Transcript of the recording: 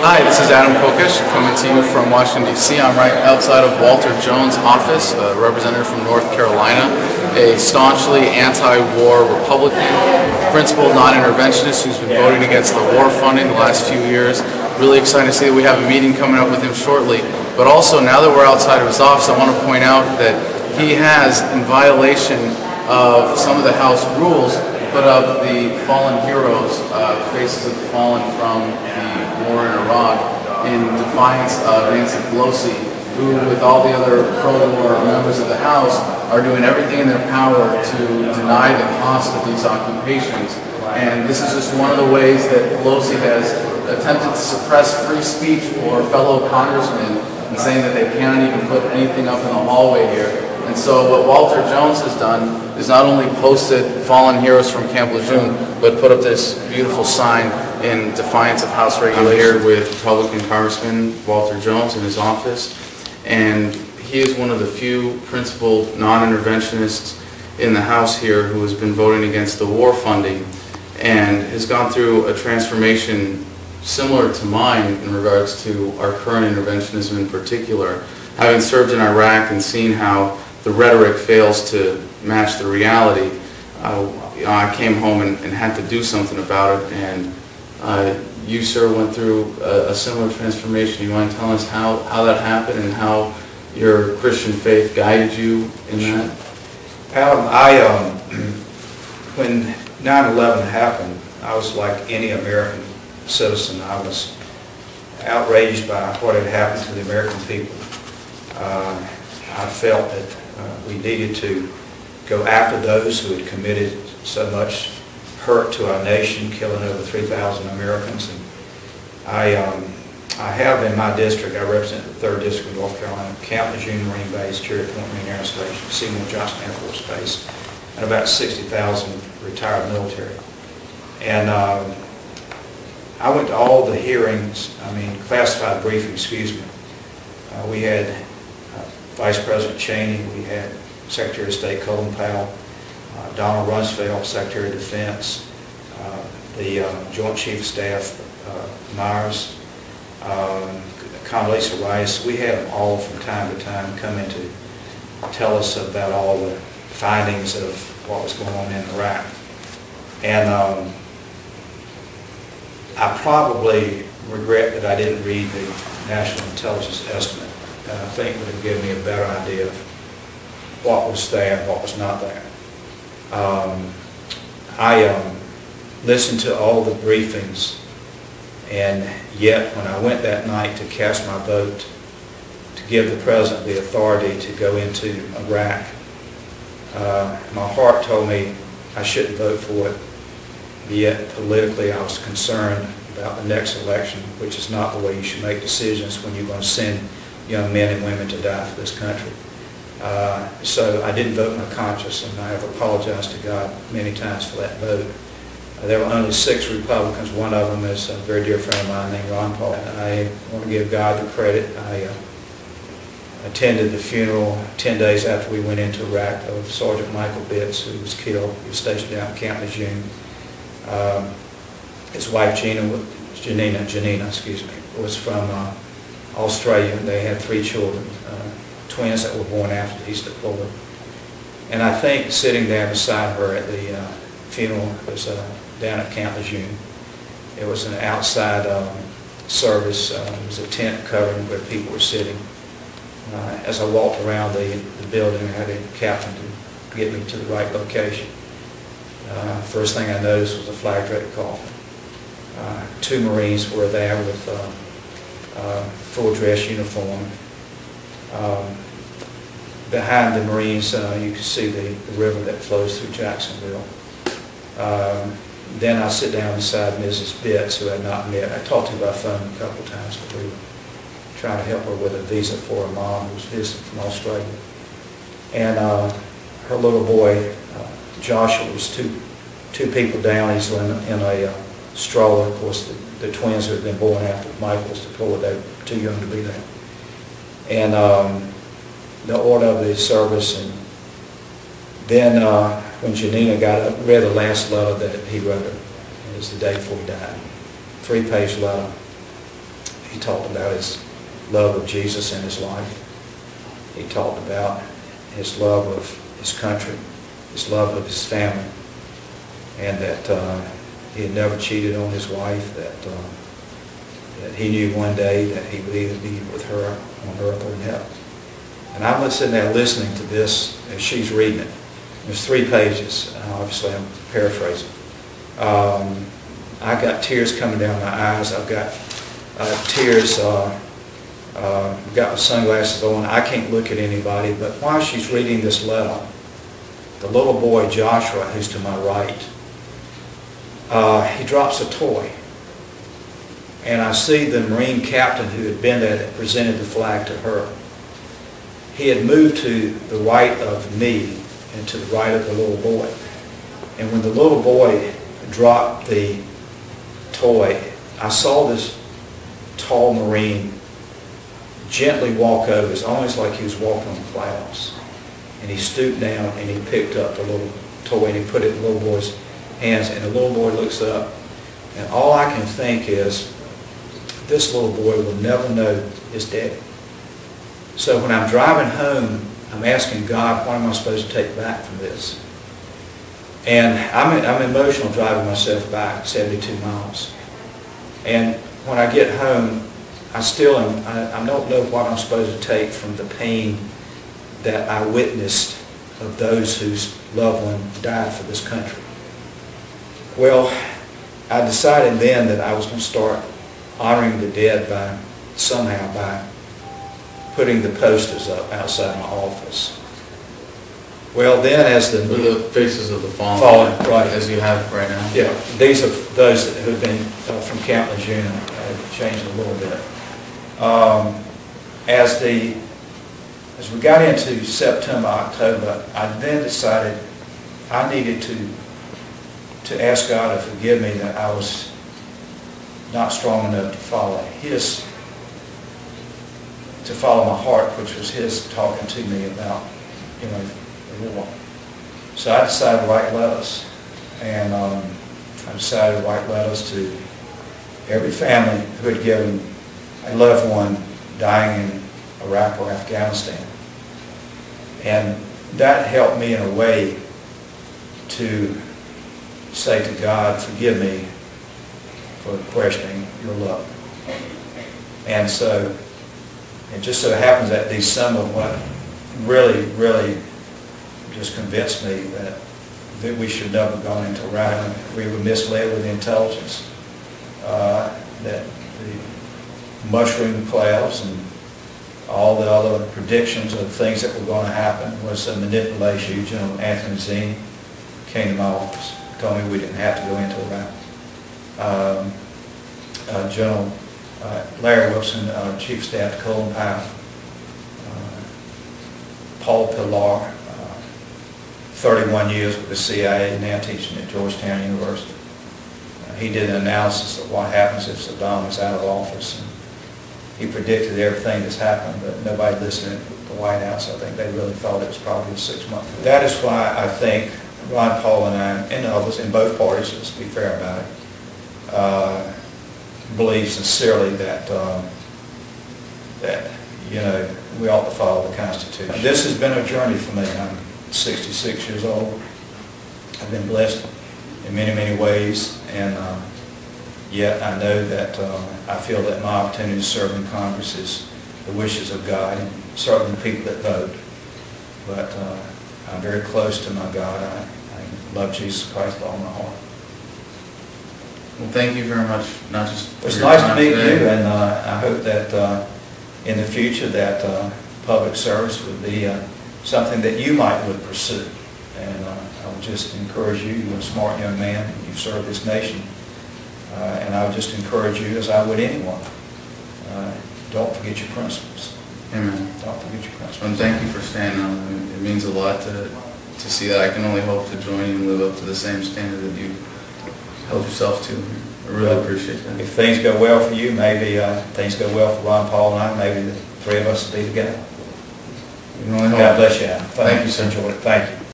Hi, this is Adam Kokesh coming to you from Washington, D.C. I'm right outside of Walter Jones' office, a representative from North Carolina, a staunchly anti-war Republican, principled non-interventionist who's been voting against the war funding the last few years. Really excited to see that we have a meeting coming up with him shortly. But also, now that we're outside of his office, I want to point out that he has, in violation of some of the House rules, put up the fallen heroes, faces of the fallen from the war in Iraq, in defiance of Nancy Pelosi, who, with all the other pro-war members of the House, are doing everything in their power to deny the cost of these occupations. And this is just one of the ways that Pelosi has attempted to suppress free speech for fellow congressmen and saying that they can't even put anything up in the hallway here. And so what Walter Jones has done is not only posted fallen heroes from Camp Lejeune, but put up this beautiful sign in defiance of House regulations. I'm here with Republican Congressman Walter Jones in his office, and he is one of the few principled non-interventionists in the House here who has been voting against the war funding and has gone through a transformation similar to mine in regards to our current interventionism in particular. Having served in Iraq and seen how the rhetoric fails to match the reality, I came home and had to do something about it, and you, sir, went through a similar transformation. You want to tell us how that happened and how your Christian faith guided you in that? Adam, when 9/11 happened, I was like any American citizen. I was outraged by what had happened to the American people. I felt that we needed to go after those who had committed so much hurt to our nation, killing over 3,000 Americans. And I have in my district, I represent the 3rd District of North Carolina, Camp Lejeune Marine Base, Cherry Point Marine Air Station, Seymour Johnson Air Force Base, and about 60,000 retired military. And I went to all the hearings, classified briefings, excuse me. We had Vice President Cheney, we had Secretary of State Colin Powell, Donald Rumsfeld, Secretary of Defense, the Joint Chief of Staff, Myers, Condoleezza Rice. We had them all from time to time come in to tell us about all the findings of what was going on in Iraq. And I probably regret that I didn't read the National Intelligence Estimate. I think would have given me a better idea of what was there and what was not there. I listened to all the briefings, and yet when I went that night to cast my vote to give the President the authority to go into Iraq, my heart told me I shouldn't vote for it, yet politically I was concerned about the next election, which is not the way you should make decisions when you're going to send young men and women to die for this country. So I didn't vote my conscience, and I have apologized to God many times for that vote. There were only 6 Republicans. One of them is a very dear friend of mine named Ron Paul. I want to give God the credit. I attended the funeral 10 days after we went into Iraq of Sergeant Michael Bitts, who was killed. He was stationed down at Camp Lejeune. His wife Janina, was from Australia. They had 3 children, twins that were born after he's deployed. And I think sitting there beside her at the funeral was down at Camp Lejeune. It was an outside service. It was a tent covering where people were sitting. As I walked around the building, I had a captain to get me to the right location. First thing I noticed was a flag draped coffin. 2 Marines were there with full dress uniform. Behind the Marines, you can see the river that flows through Jacksonville. Then I sit down beside Mrs. Bitts, who I had not met. I talked to her by phone a couple of times, but we were trying to help her with a visa for her mom, who was visiting from Australia. And her little boy, Joshua, was two people down. He's in a stroller. Of course, the twins who had been born after Michael was deployed, they were too young to be there. And the order of the service, and then when Janina got up, read the last letter that he wrote her. It was the day before he died. 3-page letter. He talked about his love of Jesus in his life. He talked about his love of his country, his love of his family, and that he had never cheated on his wife, that he knew one day that he would either be with her on earth or in heaven. And I'm sitting there listening to this as she's reading it. There's 3 pages. Obviously, I'm paraphrasing. I got tears coming down my eyes. I've got tears. I've got my sunglasses on. I can't look at anybody. But while she's reading this letter, the little boy Joshua, who's to my right, he drops a toy. And I see the Marine captain who had been there that presented the flag to her. He had moved to the right of me and to the right of the little boy. And when the little boy dropped the toy, I saw this tall Marine gently walk over. It's almost like he was walking on clouds. And he stooped down and he picked up the little toy and he put it in the little boy's hands. And the little boy looks up. And all I can think is, this little boy will never know his daddy. So when I'm driving home, I'm asking God, what am I supposed to take back from this? And I'm emotional driving myself back 72 miles. And when I get home, I don't know what I'm supposed to take from the pain that I witnessed of those whose loved one died for this country. Well, I decided then that I was going to start honoring the dead somehow by putting the posters up outside my office. Well, then as the faces of the fallen, right, as you have right now. Yeah, these are those who have been from Camp Lejeune. I've changed a little bit. As we got into September, October, I then decided I needed to ask God to forgive me that I was not strong enough to follow my heart, which was His talking to me about, the war. So I decided to write letters, and I decided to write letters to every family who had given a loved one dying in Iraq or Afghanistan. And that helped me in a way to say to God, forgive me for questioning your love. And so it just so happens that December, what really, really just convinced me that we should never have gone into Iraq. We were misled with the intelligence, that the mushroom clouds and all the other predictions of things that were going to happen was a manipulation. General Anthony Zini came to my office, told me we didn't have to go into Iraq. General Larry Wilson, Chief of Staff to Colin Powell, Paul Pillar, 31 years with the CIA, now teaching at Georgetown University. He did an analysis of what happens if Saddam is out of office. And he predicted everything that's happened, but nobody listened at the White House. I think they really thought it was probably a 6-month. That is why I think Ron Paul and I, and others in both parties, let's be fair about it, believe sincerely that we ought to follow the Constitution. This has been a journey for me. I'm 66 years old. I've been blessed in many, many ways, and yet I know that I feel that my opportunity to serve in Congress is the wishes of God and certainly the people that vote. But I'm very close to my God. I love Jesus Christ with all my heart. Well, thank you very much. Not just it was nice to meet you, and I hope that in the future that public service would be something that you might would pursue. And I would just encourage you. You're a smart young man. You've served this nation. And I would just encourage you, as I would anyone, don't forget your principles. Amen. Don't forget your principles. And thank you for standing on it. It means a lot to see that. I can only hope to join you and live up to the same standard that you held yourself to. I really appreciate that. If things go well for you, maybe things go well for Ron Paul and I, maybe the 3 of us will be together. You can only hope. God bless you. Thank you, sir. Enjoy it. Thank you.